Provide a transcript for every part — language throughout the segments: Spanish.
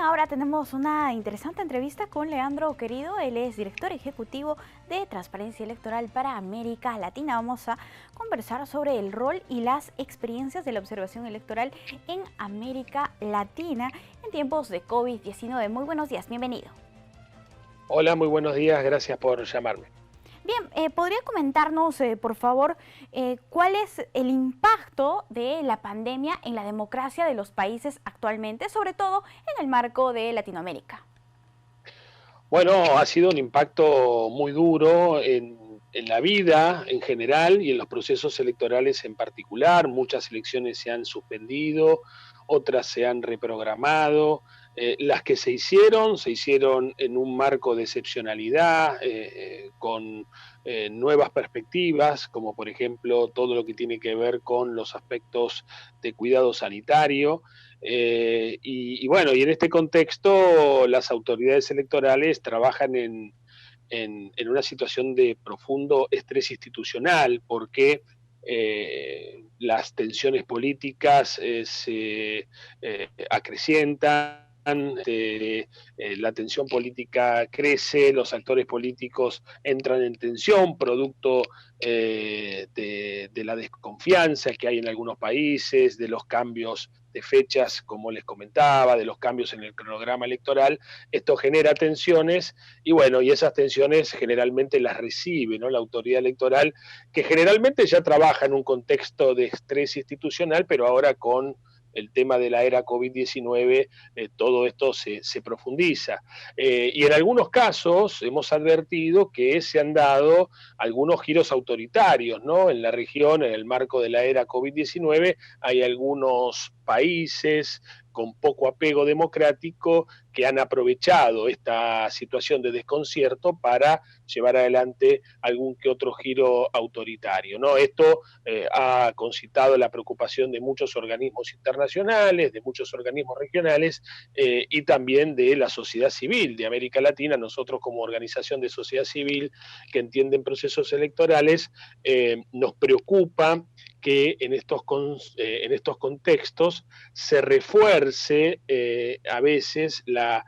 Bien, ahora tenemos una interesante entrevista con Leandro Querido. Él es director ejecutivo de Transparencia Electoral para América Latina. Vamos a conversar sobre el rol y las experiencias de la observación electoral en América Latina en tiempos de COVID-19. Muy buenos días, bienvenido. Hola, muy buenos días, gracias por llamarme. Bien, ¿podría comentarnos, por favor, cuál es el impacto de la pandemia en la democracia de los países actualmente, sobre todo en el marco de Latinoamérica? Bueno, ha sido un impacto muy duro en la vida en general y en los procesos electorales en particular. Muchas elecciones se han suspendido, otras se han reprogramado. Las que se hicieron en un marco de excepcionalidad, con nuevas perspectivas, como por ejemplo todo lo que tiene que ver con los aspectos de cuidado sanitario. Y bueno, y en este contexto las autoridades electorales trabajan en una situación de profundo estrés institucional porque las tensiones políticas se acrecientan, la tensión política crece, los actores políticos entran en tensión producto de la desconfianza que hay en algunos países, de los cambios de fechas, como les comentaba, de los cambios en el cronograma electoral. Esto genera tensiones y bueno, y esas tensiones generalmente las recibe, ¿no?, la autoridad electoral, que generalmente ya trabaja en un contexto de estrés institucional, pero ahora con el tema de la era COVID-19, todo esto se profundiza. Y en algunos casos hemos advertido que se han dado algunos giros autoritarios, ¿no? En la región, en el marco de la era COVID-19, hay algunos países con poco apego democrático que han aprovechado esta situación de desconcierto para llevar adelante algún que otro giro autoritario, ¿no? Esto ha concitado la preocupación de muchos organismos internacionales, de muchos organismos regionales y también de la sociedad civil de América Latina. Nosotros como organización de sociedad civil que entienden procesos electorales, nos preocupa que en estos contextos se refuerce a veces la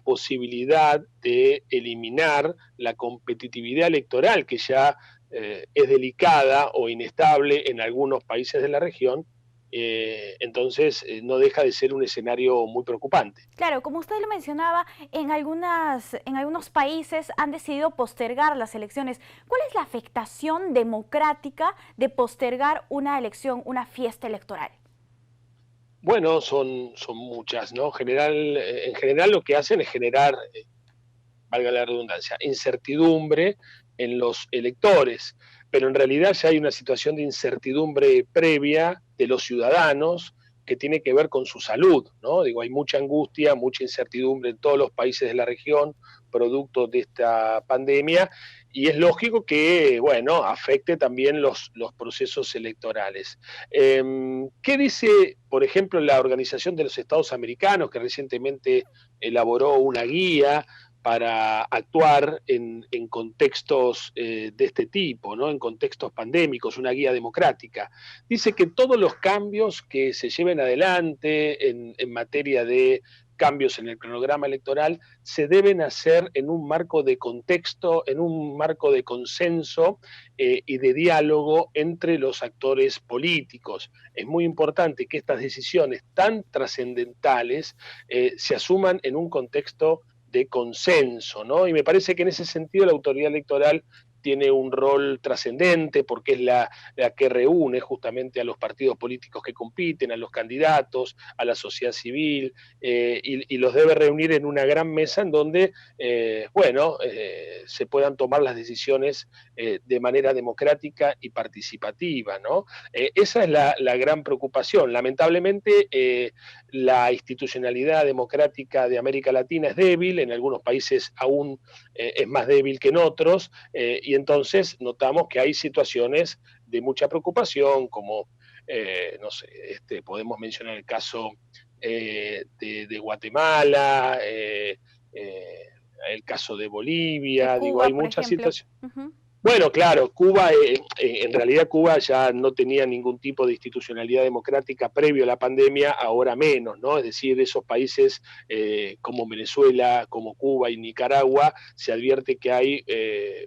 posibilidad de eliminar la competitividad electoral que ya es delicada o inestable en algunos países de la región. Entonces no deja de ser un escenario muy preocupante. Claro, como usted lo mencionaba, en algunos países han decidido postergar las elecciones. ¿Cuál es la afectación democrática de postergar una elección, una fiesta electoral? Bueno, son muchas, ¿no? En general lo que hacen es generar, valga la redundancia, incertidumbre en los electores, pero en realidad ya hay una situación de incertidumbre previa de los ciudadanos que tiene que ver con su salud, ¿no? Digo, hay mucha angustia, mucha incertidumbre en todos los países de la región, producto de esta pandemia, y es lógico que, bueno, afecte también los procesos electorales. ¿Qué dice, por ejemplo, la Organización de los Estados Americanos, que recientemente elaboró una guía para actuar en contextos de este tipo, ¿no?, en contextos pandémicos, una guía democrática? Dice que todos los cambios que se lleven adelante en materia de cambios en el cronograma electoral se deben hacer en un marco de contexto, en un marco de consenso y de diálogo entre los actores políticos. Es muy importante que estas decisiones tan trascendentales se asuman en un contexto de consenso, ¿no? Y me parece que en ese sentido la autoridad electoral tiene un rol trascendente porque es la que reúne justamente a los partidos políticos que compiten, a los candidatos, a la sociedad civil, y los debe reunir en una gran mesa en donde, se puedan tomar las decisiones de manera democrática y participativa, ¿no? Esa es la gran preocupación. Lamentablemente, la institucionalidad democrática de América Latina es débil, en algunos países aún es más débil que en otros, y entonces notamos que hay situaciones de mucha preocupación, como, no sé, podemos mencionar el caso de Guatemala, el caso de De Bolivia, digo, Cuba, hay por muchas ejemplo. situaciones. Ujú. Bueno, claro, Cuba, en realidad Cuba ya no tenía ningún tipo de institucionalidad democrática previo a la pandemia, ahora menos, ¿no? Es decir, esos países como Venezuela, como Cuba y Nicaragua, se advierte que hay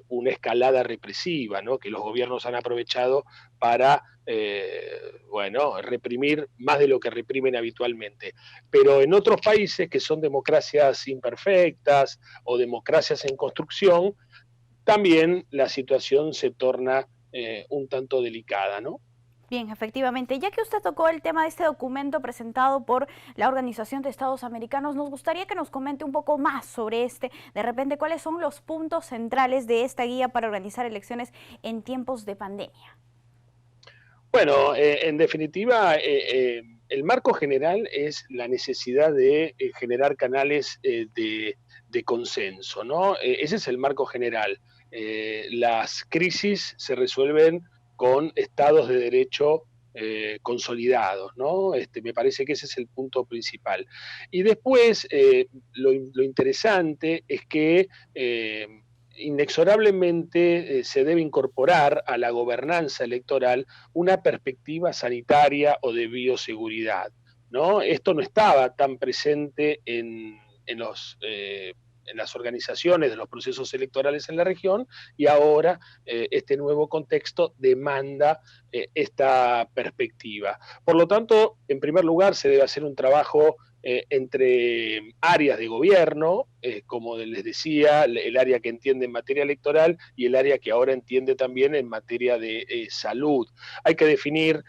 una escalada represiva, ¿no? Que los gobiernos han aprovechado para, bueno, reprimir más de lo que reprimen habitualmente. Pero en otros países que son democracias imperfectas o democracias en construcción, también la situación se torna un tanto delicada, ¿no? Bien, efectivamente. Ya que usted tocó el tema de este documento presentado por la Organización de Estados Americanos, nos gustaría que nos comente un poco más sobre de repente, cuáles son los puntos centrales de esta guía para organizar elecciones en tiempos de pandemia. Bueno, en definitiva, el marco general es la necesidad de generar canales de consenso, ¿no? Ese es el marco general. Las crisis se resuelven con estados de derecho consolidados, ¿no? Me parece que ese es el punto principal. Y después, lo interesante es que inexorablemente se debe incorporar a la gobernanza electoral una perspectiva sanitaria o de bioseguridad, ¿no? Esto no estaba tan presente en las organizaciones de los procesos electorales en la región, y ahora este nuevo contexto demanda esta perspectiva. Por lo tanto, en primer lugar, se debe hacer un trabajo entre áreas de gobierno, como les decía, el área que entiende en materia electoral y el área que ahora entiende también en materia de salud. Hay que definir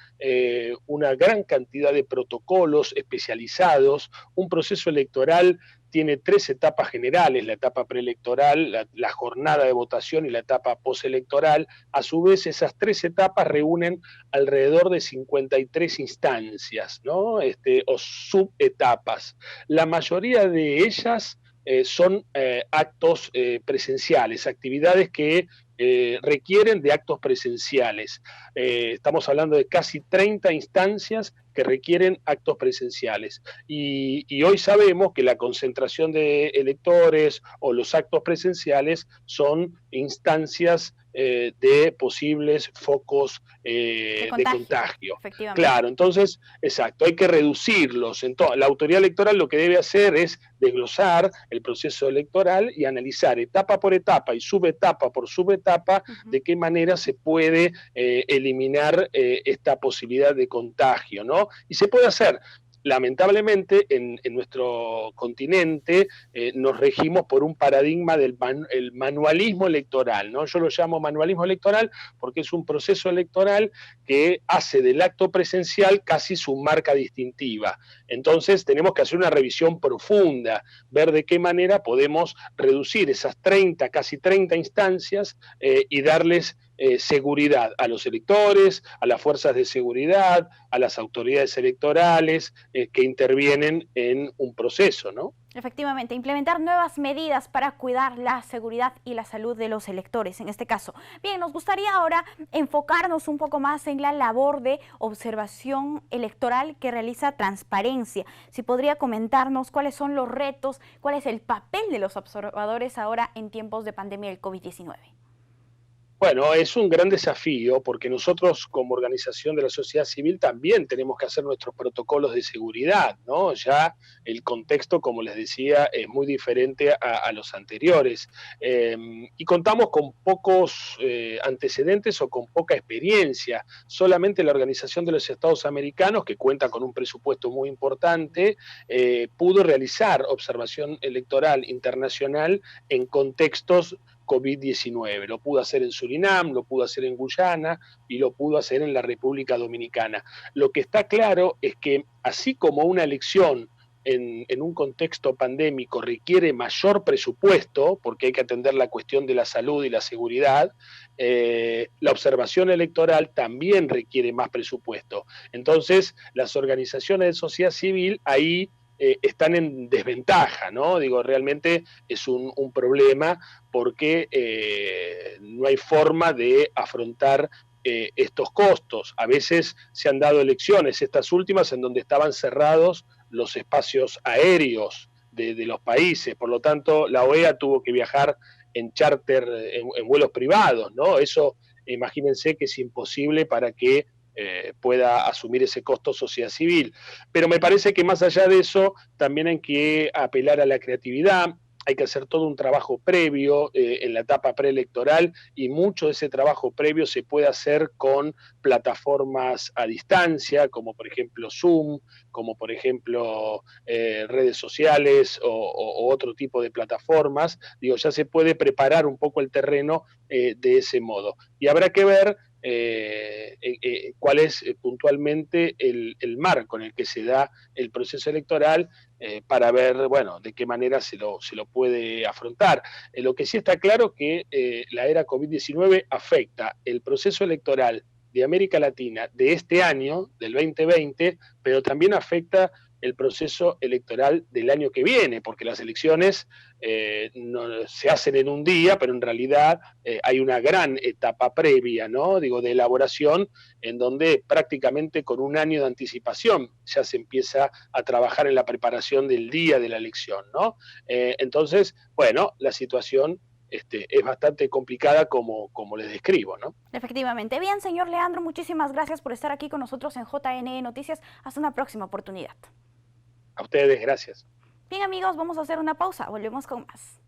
una gran cantidad de protocolos especializados. Un proceso electoral tiene tres etapas generales: la etapa preelectoral, la jornada de votación y la etapa postelectoral. A su vez, esas tres etapas reúnen alrededor de 53 instancias, ¿no? O subetapas. La mayoría de ellas son actos presenciales, actividades que requieren de actos presenciales. Estamos hablando de casi 30 instancias que requieren actos presenciales. Y hoy sabemos que la concentración de electores o los actos presenciales son instancias de posibles focos de contagio. Efectivamente. Claro, entonces, exacto, hay que reducirlos. Entonces, la autoridad electoral lo que debe hacer es desglosar el proceso electoral y analizar etapa por etapa y subetapa por subetapa de qué manera se puede eliminar esta posibilidad de contagio, ¿no? Y se puede hacer. Lamentablemente, en nuestro continente nos regimos por un paradigma del el manualismo electoral, ¿no? Yo lo llamo manualismo electoral porque es un proceso electoral que hace del acto presencial casi su marca distintiva. Entonces tenemos que hacer una revisión profunda, ver de qué manera podemos reducir esas 30, casi 30 instancias y darles seguridad a los electores, a las fuerzas de seguridad, a las autoridades electorales que intervienen en un proceso, ¿no? Efectivamente, implementar nuevas medidas para cuidar la seguridad y la salud de los electores, en este caso. Bien, nos gustaría ahora enfocarnos un poco más en la labor de observación electoral que realiza Transparencia. Si podría comentarnos cuáles son los retos, cuál es el papel de los observadores ahora en tiempos de pandemia del COVID-19. Bueno, es un gran desafío porque nosotros como organización de la sociedad civil también tenemos que hacer nuestros protocolos de seguridad, ¿no? Ya el contexto, como les decía, es muy diferente a los anteriores y contamos con pocos antecedentes o con poca experiencia. Solamente la Organización de los Estados Americanos, que cuenta con un presupuesto muy importante, pudo realizar observación electoral internacional en contextos COVID-19. Lo pudo hacer en Surinam, lo pudo hacer en Guyana y lo pudo hacer en la República Dominicana. Lo que está claro es que así como una elección en un contexto pandémico requiere mayor presupuesto, porque hay que atender la cuestión de la salud y la seguridad, la observación electoral también requiere más presupuesto. Entonces, las organizaciones de sociedad civil ahí están en desventaja, ¿no? Digo, realmente es un problema porque no hay forma de afrontar estos costos. A veces se han dado elecciones, estas últimas, en donde estaban cerrados los espacios aéreos de los países. Por lo tanto, la OEA tuvo que viajar en charter, en vuelos privados, ¿no? Eso, imagínense que es imposible para que pueda asumir ese costo sociedad civil. Pero me parece que más allá de eso, también hay que apelar a la creatividad, hay que hacer todo un trabajo previo en la etapa preelectoral y mucho de ese trabajo previo se puede hacer con plataformas a distancia, como por ejemplo Zoom, como por ejemplo redes sociales o otro tipo de plataformas. Digo, ya se puede preparar un poco el terreno de ese modo. Y habrá que ver cuál es puntualmente el marco en el que se da el proceso electoral para ver, bueno, de qué manera se lo puede afrontar. Lo que sí está claro que la era COVID-19 afecta el proceso electoral de América Latina de este año, del 2020, pero también afecta el proceso electoral del año que viene, porque las elecciones no, se hacen en un día, pero en realidad hay una gran etapa previa, ¿no? Digo, de elaboración, en donde prácticamente con un año de anticipación ya se empieza a trabajar en la preparación del día de la elección, ¿no? Entonces, bueno, la situación es bastante complicada como les describo, ¿no? Efectivamente. Bien, señor Leandro, muchísimas gracias por estar aquí con nosotros en JNE Noticias. Hasta una próxima oportunidad. A ustedes, gracias. Bien, amigos, vamos a hacer una pausa. Volvemos con más.